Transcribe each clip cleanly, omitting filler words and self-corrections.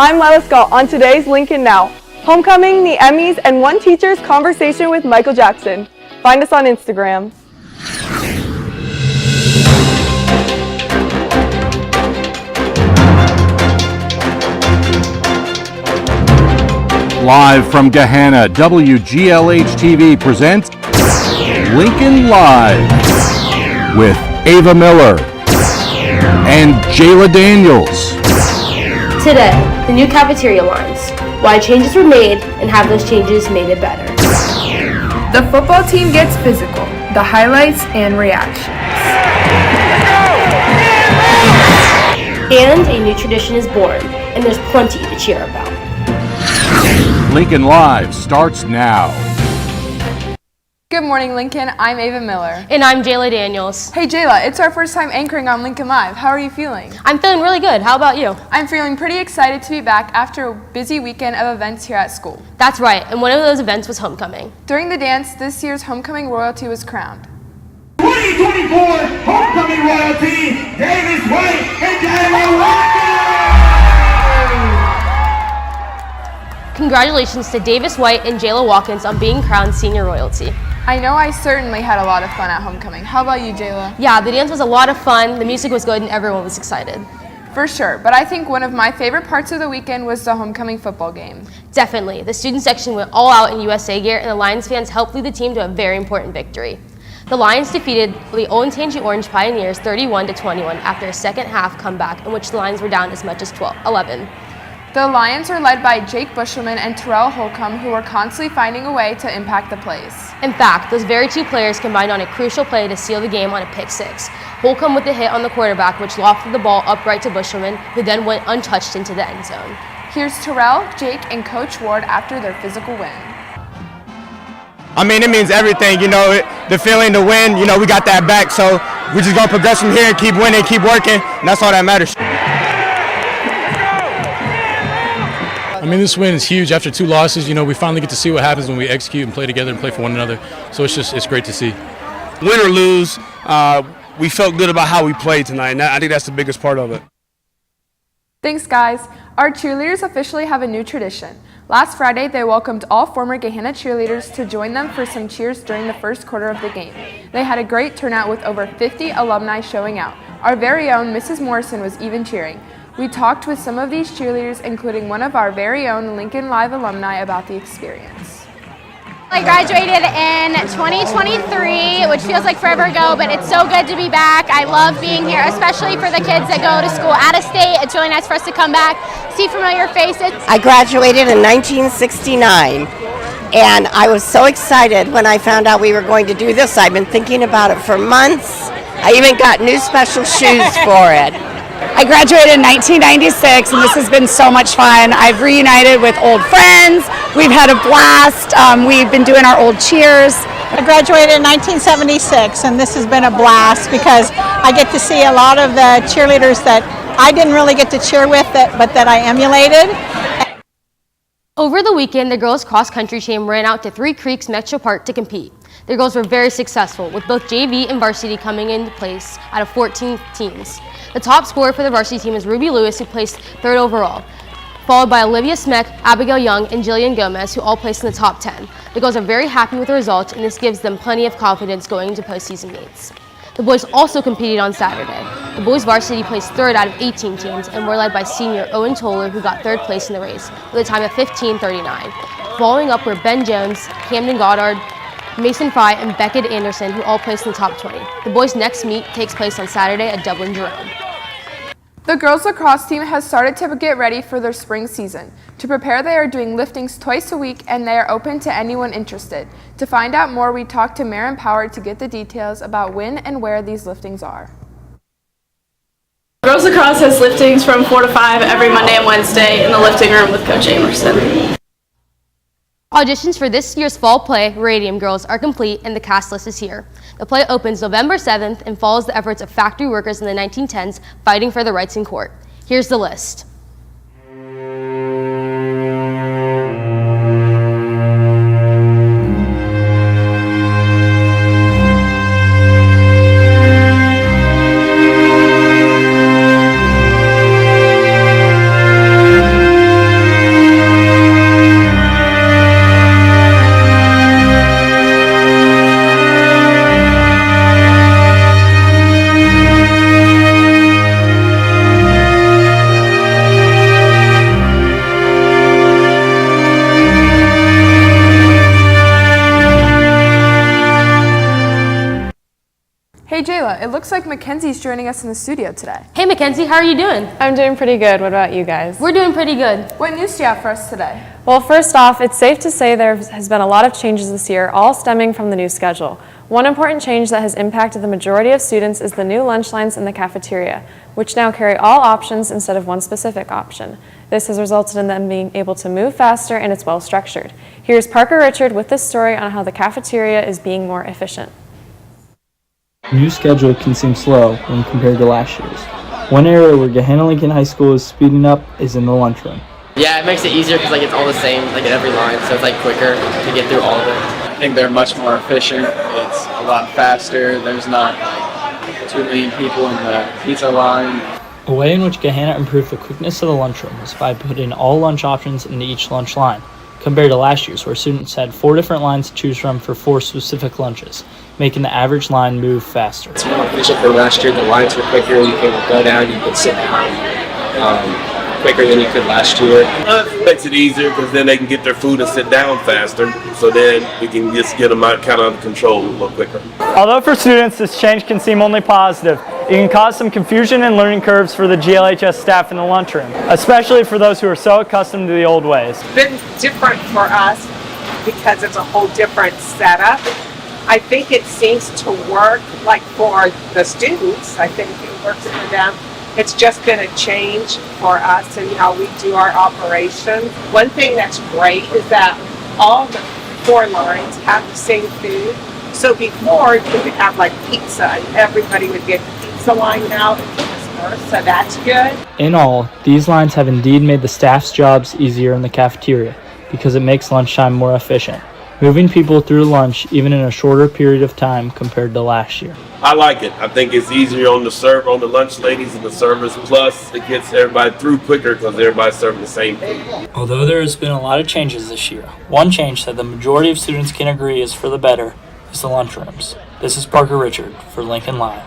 I'm Lila Scott on today's Lincoln Now. Homecoming, the Emmys, and one teacher's conversation with Michael Jackson. Find us on Instagram. Live from Gahanna, WGLH-TV presents Lincoln Live with Ava Miller and Jayla Daniels. Today, the new cafeteria lines, why changes were made, and have those changes made it better. The football team gets physical, the highlights and reactions. And a new tradition is born, and there's plenty to cheer about. Lincoln Live starts now. Good morning, Lincoln. I'm Ava Miller. And I'm Jayla Daniels. Hey, Jayla, it's our first time anchoring on Lincoln Live. How are you feeling? I'm feeling really good. How about you? I'm feeling pretty excited to be back after a busy weekend of events here at school. That's right, and one of those events was homecoming. During the dance, this year's homecoming royalty was crowned. 2024 homecoming royalty, Davis White and Jayla Watkins! Congratulations to Davis White and Jayla Watkins on being crowned senior royalty. I know I certainly had a lot of fun at homecoming. How about you, Jayla? Yeah, the dance was a lot of fun, the music was good, and everyone was excited. For sure, but I think one of my favorite parts of the weekend was the homecoming football game. Definitely. The student section went all out in USA gear, and the Lions fans helped lead the team to a very important victory. The Lions defeated the Olentangy Orange Pioneers 31-21 after a second half comeback in which the Lions were down as much as 11. The Lions were led by Jake Bushelman and Terrell Holcomb, who were constantly finding a way to impact the plays. In fact, those very two players combined on a crucial play to seal the game on a pick six. Holcomb with the hit on the quarterback, which lofted the ball upright to Bushelman, who then went untouched into the end zone. Here's Terrell, Jake, and Coach Ward after their physical win. I mean, it means everything, the feeling to win, we got that back, so we're just going to progress from here and keep winning, keep working, and that's all that matters. I mean, this win is huge. After two losses, we finally get to see what happens when we execute and play together and play for one another. So it's great to see. Win or lose, we felt good about how we played tonight, and I think that's the biggest part of it. Thanks, guys. Our cheerleaders officially have a new tradition. Last Friday, they welcomed all former Gahanna cheerleaders to join them for some cheers during the first quarter of the game. They had a great turnout with over 50 alumni showing out. Our very own Mrs. Morrison was even cheering. We talked with some of these cheerleaders, including one of our very own Lincoln Live alumni, about the experience. I graduated in 2023, which feels like forever ago, but it's so good to be back. I love being here, especially for the kids that go to school out of state. It's really nice for us to come back, see familiar faces. I graduated in 1969, and I was so excited when I found out we were going to do this. I've been thinking about it for months. I even got new special shoes for it. I graduated in 1996, and this has been so much fun. I've reunited with old friends. We've had a blast. We've been doing our old cheers. I graduated in 1976, and this has been a blast because I get to see a lot of the cheerleaders that I didn't really get to cheer with, but that I emulated. Over the weekend, the girls' cross-country team ran out to Three Creeks Metro Park to compete. The girls were very successful, with both JV and varsity coming into place out of 14 teams. The top scorer for the varsity team is Ruby Lewis, who placed third overall, followed by Olivia Smeck, Abigail Young, and Jillian Gomez, who all placed in the top 10. The girls are very happy with the results, and this gives them plenty of confidence going into postseason meets. The boys also competed on Saturday. The boys varsity placed third out of 18 teams and were led by senior Owen Toller, who got third place in the race with a time of 15:39. Following up were Ben Jones, Camden Goddard, Mason Fry, and Beckett Anderson, who all placed in the top 20. The boys' next meet takes place on Saturday at Dublin Jerome. The girls lacrosse team has started to get ready for their spring season. To prepare, they are doing liftings twice a week, and they are open to anyone interested. To find out more, we talked to Maren Power to get the details about when and where these liftings are. Girls lacrosse has liftings from 4 to 5 every Monday and Wednesday in the lifting room with Coach Amerson. Auditions for this year's fall play, Radium Girls, are complete and the cast list is here. The play opens November 7th and follows the efforts of factory workers in the 1910s fighting for their rights in court. Here's the list. Hey Jayla, it looks like Mackenzie's joining us in the studio today. Hey Mackenzie, how are you doing? I'm doing pretty good. What about you guys? We're doing pretty good. What news do you have for us today? Well, first off, it's safe to say there has been a lot of changes this year, all stemming from the new schedule. One important change that has impacted the majority of students is the new lunch lines in the cafeteria, which now carry all options instead of one specific option. This has resulted in them being able to move faster and it's well structured. Here's Parker Richard with this story on how the cafeteria is being more efficient. The new schedule can seem slow when compared to last year's. One area where Gahanna-Lincoln High School is speeding up is in the lunchroom. Yeah, it makes it easier because it's all the same at every line, so it's quicker to get through all of it. I think they're much more efficient. It's a lot faster. There's not too many people in the pizza line. A way in which Gahanna improved the quickness of the lunchroom was by putting all lunch options into each lunch line, compared to last year's where students had 4 different lines to choose from for 4 specific lunches, making the average line move faster. It's more efficient than last year. The lines were quicker. You can go down, you can sit down quicker than you could last year. It makes it easier because then they can get their food and sit down faster. So then we can just get them out kind of under control a little quicker. Although for students this change can seem only positive, it can cause some confusion and learning curves for the GLHS staff in the lunchroom, especially for those who are so accustomed to the old ways. It's been different for us because it's a whole different setup. I think it seems to work for the students. I think it works for them. It's just been a change for us in how we do our operations. One thing that's great is that all the 4 lines have the same food. So before you could have pizza and everybody would get the pizza line now, so that's good. In all, these lines have indeed made the staff's jobs easier in the cafeteria because it makes lunchtime more efficient, moving people through lunch even in a shorter period of time compared to last year. I like it. I think it's easier on the lunch ladies and the servers. Plus, it gets everybody through quicker because everybody's serving the same food. Although there has been a lot of changes this year, one change that the majority of students can agree is for the better is the lunchrooms. This is Parker Richard for Lincoln Live.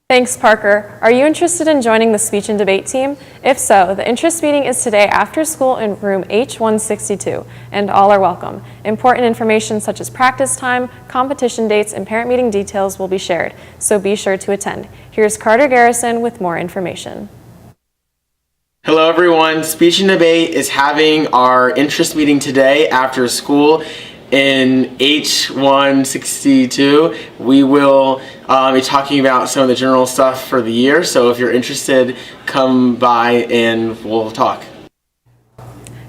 Thanks, Parker. Are you interested in joining the speech and debate team? If so, the interest meeting is today after school in room H162, and all are welcome. Important information such as practice time, competition dates, and parent meeting details will be shared, so be sure to attend. Here's Carter Garrison with more information. Hello everyone, Speech and Debate is having our interest meeting today after school in H162. We will be talking about some of the general stuff for the year, so if you're interested, come by and we'll talk.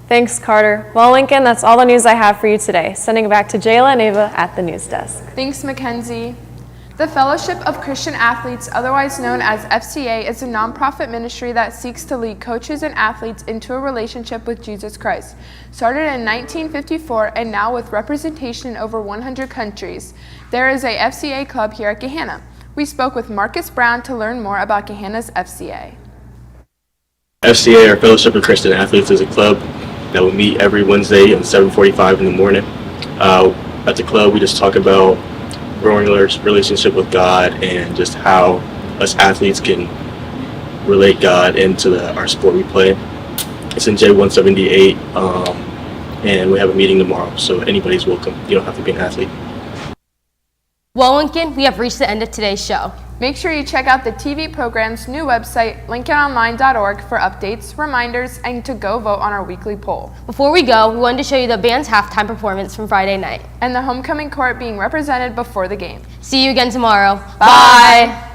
Thanks, Carter. Well, Lincoln, that's all the news I have for you today. Sending it back to Jayla and Ava at the news desk. Thanks, Mackenzie. The Fellowship of Christian Athletes, otherwise known as FCA, is a nonprofit ministry that seeks to lead coaches and athletes into a relationship with Jesus Christ. Started in 1954 and now with representation in over 100 countries, there is a FCA club here at Gahanna. We spoke with Marcus Brown to learn more about Gahanna's FCA. FCA, or Fellowship of Christian Athletes, is a club that will meet every Wednesday at 7:45 in the morning. At the club, we just talk about growing our relationship with God and just how us athletes can relate God into our sport we play. It's in J178, and we have a meeting tomorrow, so anybody's welcome. You don't have to be an athlete. Well, Lincoln, we have reached the end of today's show. Make sure you check out the TV program's new website, lincolnonline.org, for updates, reminders, and to go vote on our weekly poll. Before we go, we wanted to show you the band's halftime performance from Friday night. And the homecoming court being represented before the game. See you again tomorrow. Bye.